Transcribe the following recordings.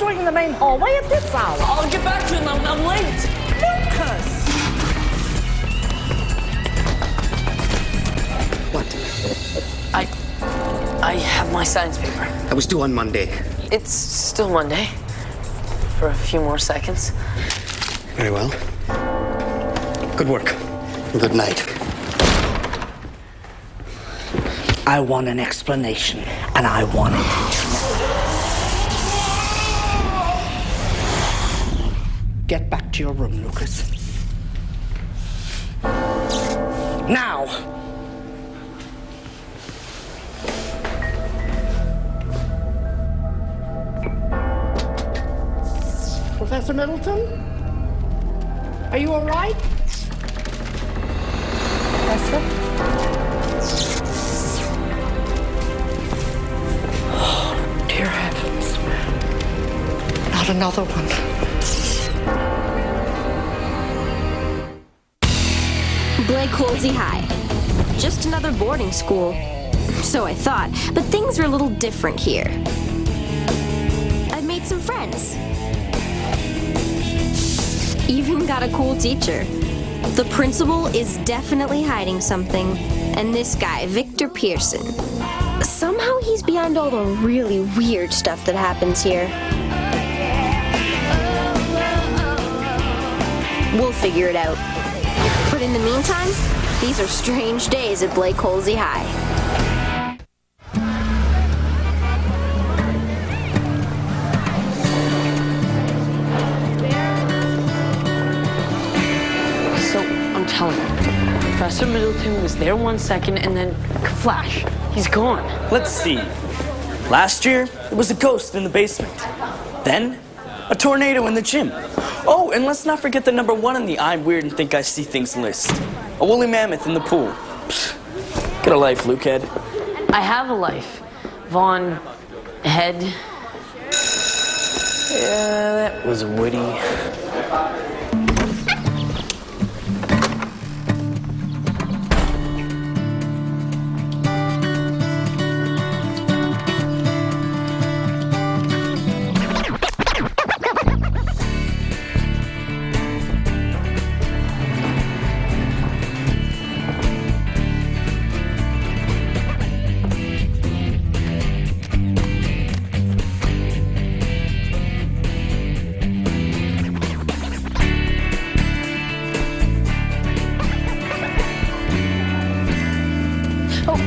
doing in the main hallway at this hour? I'll get back to him. I'm late. Lucas! What? I have my science paper. I was due on Monday. It's still Monday. For a few more seconds. Very well. Good work. Good night. I want an explanation, and I want it tonight. Get back to your room, Lucas. Now! Professor Middleton? Are you all right? Professor? Oh, dear heavens. Not another one. Blake Holsey High. Just another boarding school. So I thought, but things are a little different here. I've made some friends. Even got a cool teacher. The principal is definitely hiding something. And this guy, Victor Pearson. Somehow he's beyond all the really weird stuff that happens here. We'll figure it out. But in the meantime, these are strange days at Blake Holsey High. Professor Middleton was there 1 second and then, flash, he's gone. Let's see. Last year, it was a ghost in the basement. Then, a tornado in the gym. Oh, and let's not forget the #1 on the I'm weird and think I see things list. A woolly mammoth in the pool. Psst. Get a life, Lukehead. I have a life. Vaughn, head. Yeah, that was witty.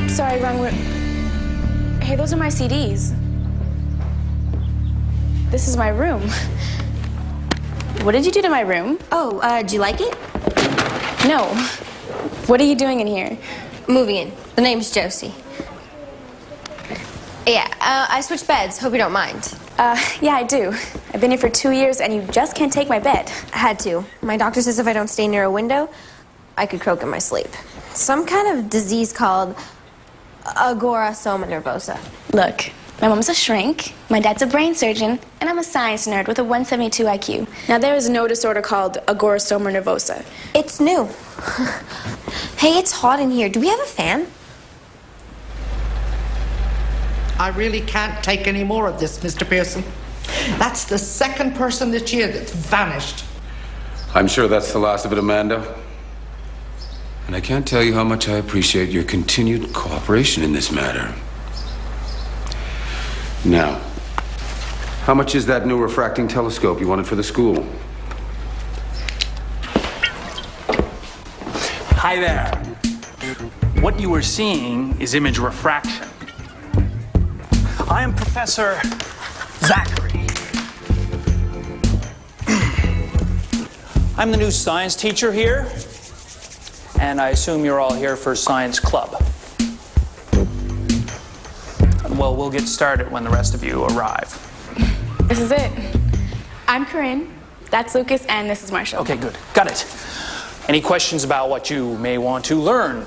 Sorry, wrong room. Hey, those are my CDs. This is my room. What did you do to my room? Oh, do you like it? No. What are you doing in here? Moving in. The name's Josie. Yeah, I switched beds. Hope you don't mind. Yeah, I do. I've been here for 2 years and you just can't take my bed. I had to. My doctor says if I don't stay near a window, I could croak in my sleep. Some kind of disease called agorasoma nervosa. Look, my mom's a shrink, my dad's a brain surgeon, and I'm a science nerd with a 172 IQ. Now, there is no disorder called agorasoma nervosa. It's new. Hey, it's hot in here. Do we have a fan? I really can't take any more of this, Mr. Pearson. That's the second person this year that's vanished. I'm sure that's the last of it, Amanda. And I can't tell you how much I appreciate your continued cooperation in this matter. Now, how much is that new refracting telescope you wanted for the school? Hi there. What you are seeing is image refraction. I am Professor Zachary. I'm the new science teacher here, and I assume you're all here for science club. Well, we'll get started when the rest of you arrive. This is it. I'm Corinne, that's Lucas, and this is Marshall. Okay, good. Got it. Any questions about what you may want to learn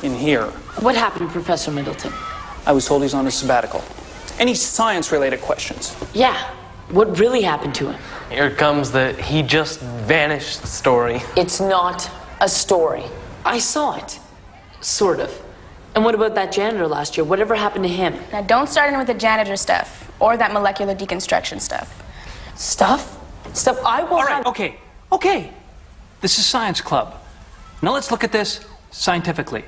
in here? What happened, Professor Middleton? I was told he's on a sabbatical. Any science-related questions? Yeah, what really happened to him? Here comes the he just vanished story. It's not a story. I saw it. Sort of. And what about that janitor last year? Whatever happened to him? Now, don't start in with the janitor stuff or that molecular deconstruction stuff. Stuff? Stuff I will All right, have... okay. This is science club. Now let's look at this scientifically.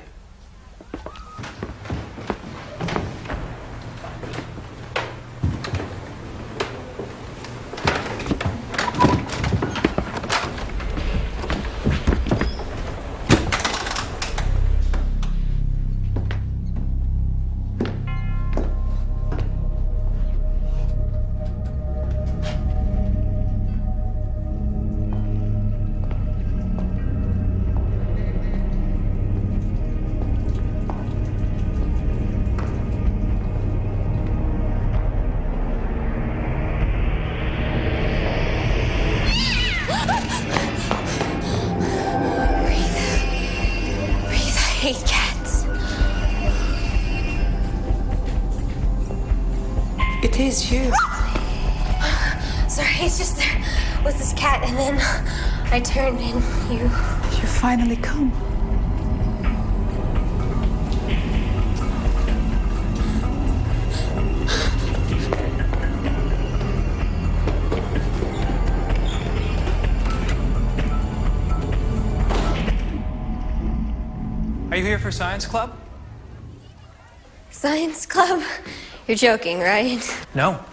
I hate cats. It is you. Sorry, it's just there was this cat, and then I turned and you. You finally come. Are you here for science club? Science club? You're joking, right? No.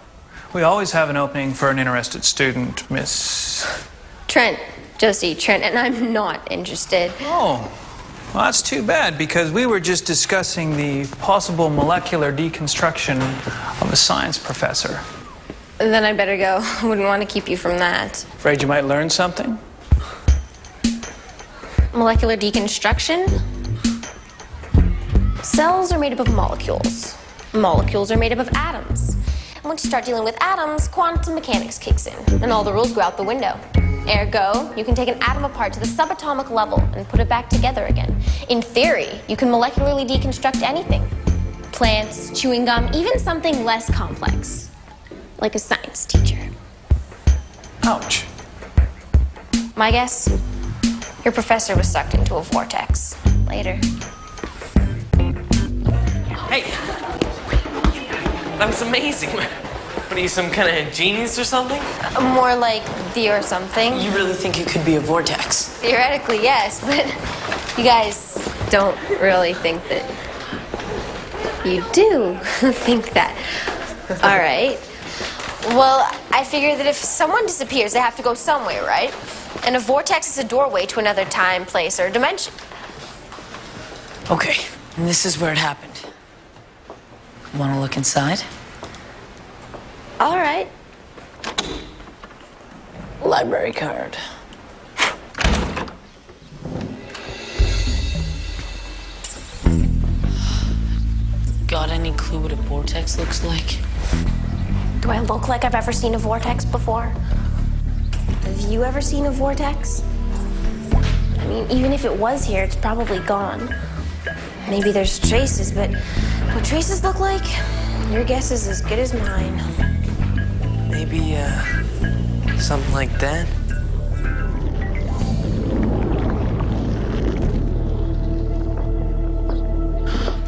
We always have an opening for an interested student, Miss... Trent, Josie, Trent, and I'm not interested. Oh, well, that's too bad, because we were just discussing the possible molecular deconstruction of a science professor. Then I better go. I wouldn't want to keep you from that. Afraid you might learn something? Molecular deconstruction? Cells are made up of molecules. Molecules are made up of atoms. And once you start dealing with atoms, quantum mechanics kicks in, and all the rules go out the window. Ergo, you can take an atom apart to the subatomic level and put it back together again. In theory, you can molecularly deconstruct anything. Plants, chewing gum, even something less complex. Like a science teacher. Ouch. My guess? Your professor was sucked into a vortex. Later. Hey! That was amazing. What are you, some kind of genius or something? More like the or something. You really think you could be a vortex? Theoretically, yes, but you guys don't really think that you do think that. All right. Well, I figure that if someone disappears, they have to go somewhere, right? And a vortex is a doorway to another time, place, or dimension. Okay, and this is where it happened. Want to look inside? All right. Library card. Got any clue what a vortex looks like? Do I look like I've ever seen a vortex before? Have you ever seen a vortex? I mean, even if it was here, it's probably gone. Maybe there's traces, but what traces look like? Your guess is as good as mine. Maybe, something like that?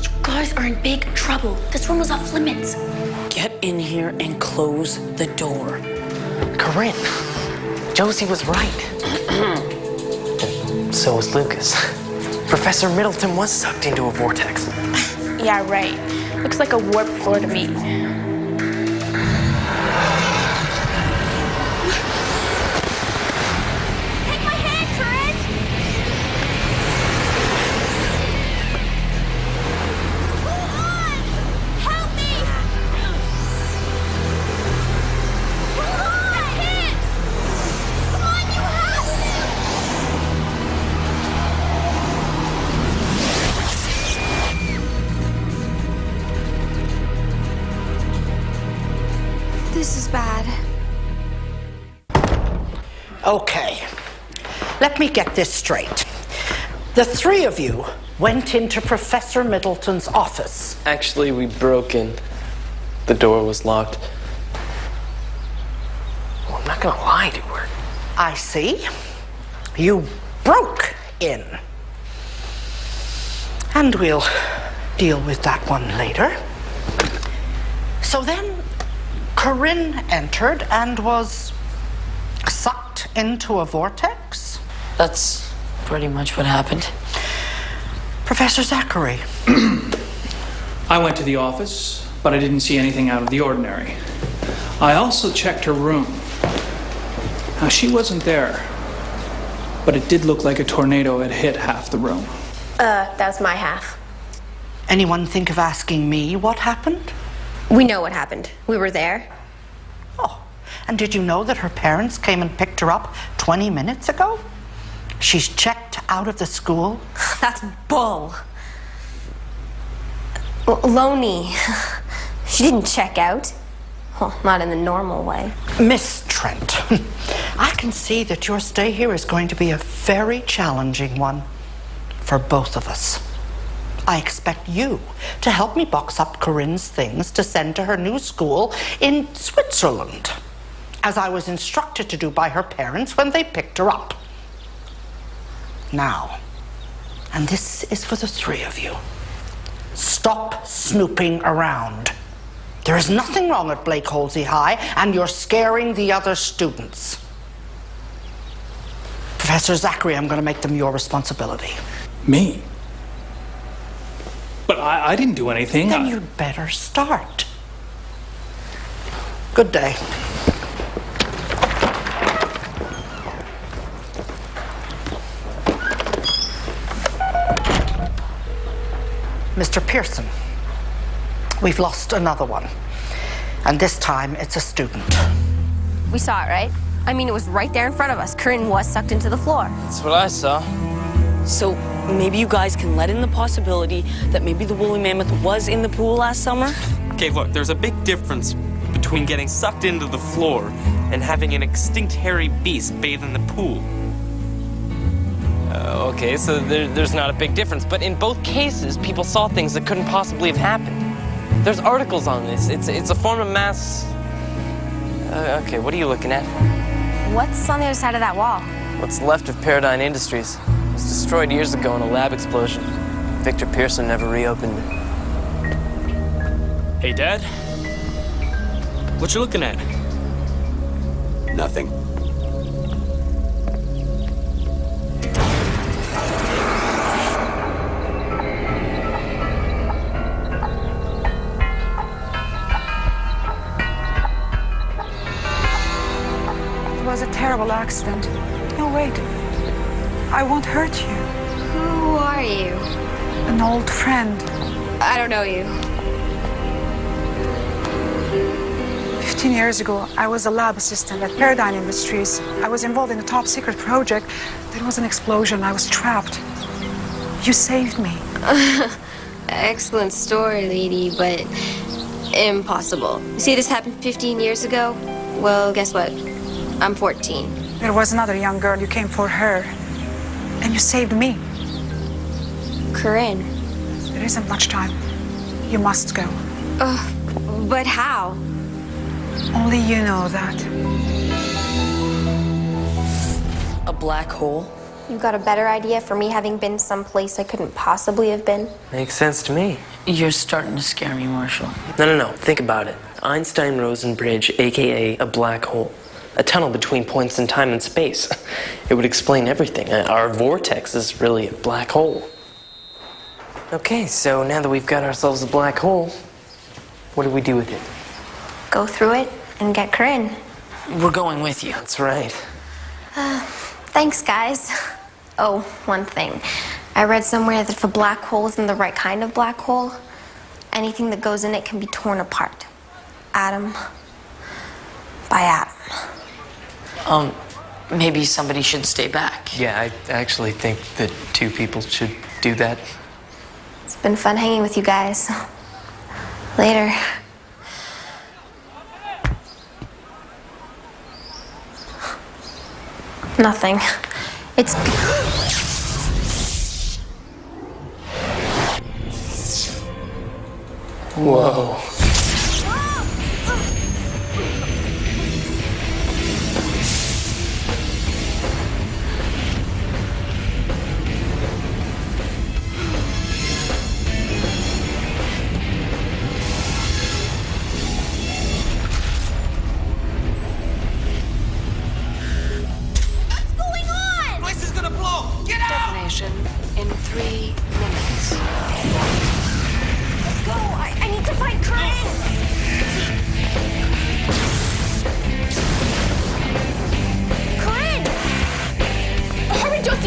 You guys are in big trouble. This room was off limits. Get in here and close the door. Corinne, Josie was right. So was Lucas. Professor Middleton was sucked into a vortex. Yeah, right. Looks like a warp floor to me. This is bad. Okay, let me get this straight. The three of you went into Professor Middleton's office. Actually, we broke in. The door was locked. Well, I'm not gonna lie to her. I see. You broke in. And we'll deal with that one later. So then, Corinne entered and was Sucked into a vortex? That's pretty much what happened. Professor Zachary. I went to the office, but I didn't see anything out of the ordinary. I also checked her room. Now, she wasn't there, but it did look like a tornado had hit half the room. That's my half. Anyone think of asking me what happened? We know what happened. We were there. Oh, and did you know that her parents came and picked her up 20 minutes ago? She's checked out of the school. That's bull. Loney. She didn't check out. Well, not in the normal way. Miss Trent, I can see that your stay here is going to be a very challenging one for both of us. I expect you to help me box up Corinne's things to send to her new school in Switzerland, as I was instructed to do by her parents when they picked her up. Now, and this is for the three of you, stop snooping around. There is nothing wrong at Blake Holsey High, and you're scaring the other students. Professor Zachary, I'm going to make them your responsibility. Me? But I didn't do anything. Then you'd better start. Good day. Mr. Pearson, we've lost another one. And this time it's a student. We saw it, right? I mean, it was right there in front of us. Corinne was sucked into the floor. That's what I saw. So maybe you guys can let in the possibility that maybe the woolly mammoth was in the pool last summer? Okay, look, there's a big difference between getting sucked into the floor and having an extinct hairy beast bathe in the pool. Okay, so there's not a big difference, but in both cases, people saw things that couldn't possibly have happened. There's articles on this. It's a form of mass... okay, what are you looking at? What's on the other side of that wall? What's left of Paradigm Industries. It was destroyed years ago in a lab explosion. Victor Pearson never reopened it. Hey, Dad? What you looking at? Nothing. It was a terrible accident. No, wait. I won't hurt you. Who are you? An old friend. I don't know you. 15 years ago, I was a lab assistant at Paradigm Industries. I was involved in a top secret project. There was an explosion. I was trapped. You saved me. Excellent story, lady, but impossible. You see, this happened 15 years ago? Well, guess what? I'm 14. There was another young girl. You came for her. And you saved me. Corinne. There isn't much time. You must go. But how? Only you know that. A black hole? You got a better idea for me having been someplace I couldn't possibly have been? Makes sense to me. You're starting to scare me, Marshall. No. Think about it. Einstein-Rosen bridge, a.k.a. a black hole. A tunnel between points in time and space. It would explain everything. Our vortex is really a black hole. Okay, so now that we've got ourselves a black hole, what do we do with it? Go through it and get Corinne. We're going with you. That's right. Thanks, guys. Oh, one thing. I read somewhere that if a black hole isn't the right kind of black hole, anything that goes in it can be torn apart. Atom by atom. Maybe somebody should stay back. Yeah, I actually think that two people should do that. It's been fun hanging with you guys. Later. Nothing. It's... Whoa.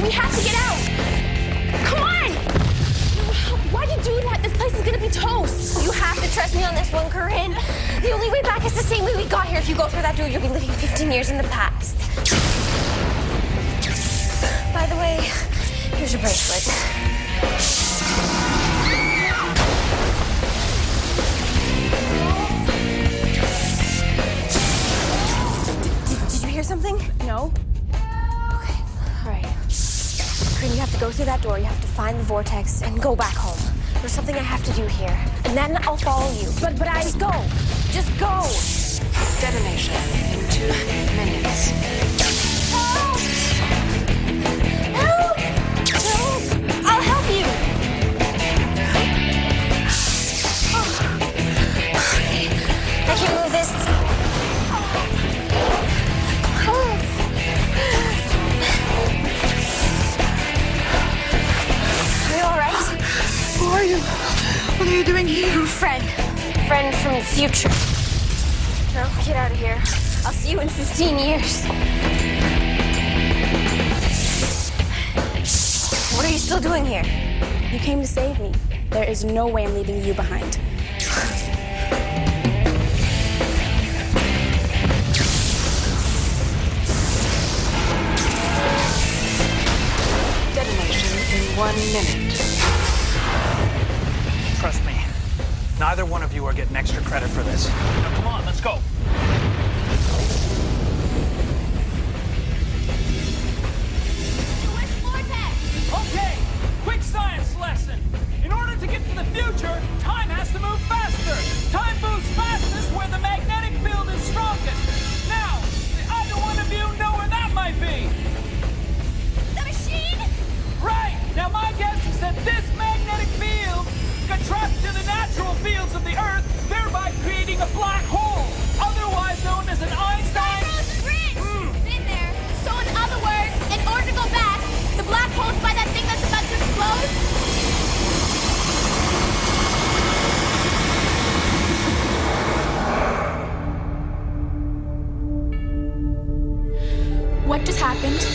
We have to get out. Come on. Why'd you do that? This place is gonna be toast. You have to trust me on this one, Corinne. The only way back is the same way we got here. If you go through that door, you'll be living 15 years in the past. By the way, here's your bracelet. Did you hear something? No? Okay, all right. Corinne, you have to go through that door. You have to find the vortex and go back home. There's something I have to do here, and then I'll follow you. But I just go. Just go. Detonation in 2 minutes. Help! Help! Help! I'll help you. Okay, I can move this. Are you all right? Who are you? What are you doing here? Friend from the future. Now, get out of here. I'll see you in 15 years. What are you still doing here? You came to save me. There is no way I'm leaving you behind. Detonation in 1 minute. Trust me, neither one of you are getting extra credit for this. Now, come on, let's go. Okay, quick science lesson. In order to get to the future, time has to move faster. Time moves fastest where the magnetic field is strongest. Now, either one of you know where that might be? The machine? Right! Now my guess is that this magnetic field contracts to the natural fields of the Earth, thereby creating a black hole, otherwise known as an Einstein... Been there. So in other words, in order to go back, the black hole's by that thing that's about to explode? What just happened?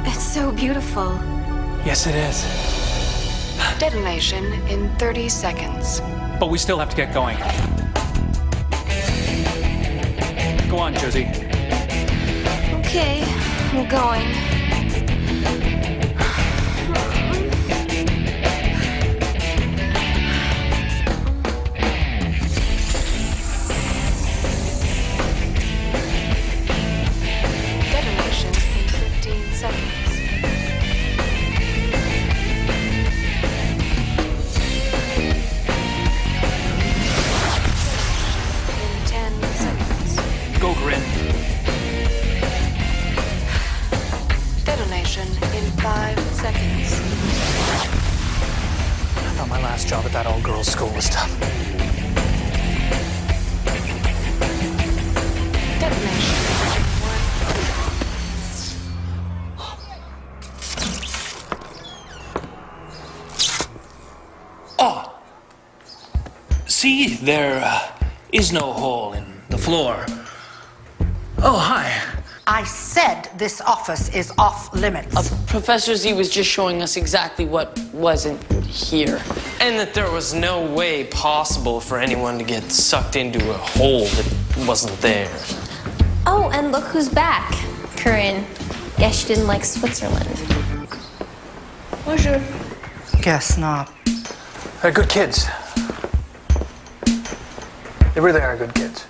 It's so beautiful. Yes, it is. Detonation in 30 seconds. But we still have to get going. Go on, Josie. Okay, I'm going. Detonation in 15 seconds. In 10 seconds. Go, Corinne. Detonation in 5 seconds. I thought my last job at that all-girls school was tough. Detonation in 1. Oh! See, there is no hole in the floor. Oh, hi. I said this office is off limits. Professor Z was just showing us exactly what wasn't here. And that there was no way possible for anyone to get sucked into a hole that wasn't there. Oh, and look who's back. Corinne. Guess she didn't like Switzerland. Bonjour. Guess not. They're good kids. They really are good kids.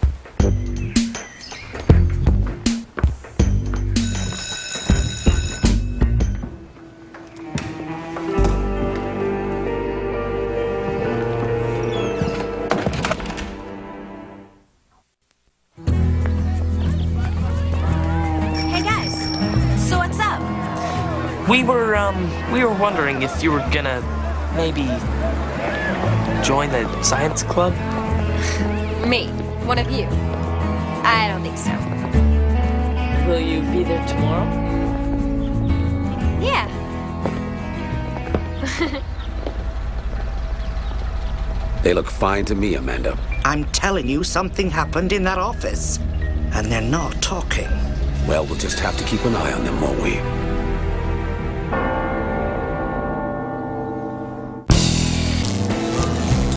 Hey guys, so what's up? We were wondering if you were gonna maybe join the science club? Me, one of you. I don't think so. Will you be there tomorrow? Yeah. They look fine to me, Amanda. I'm telling you, something happened in that office. And they're not talking. Well, we'll just have to keep an eye on them, won't we?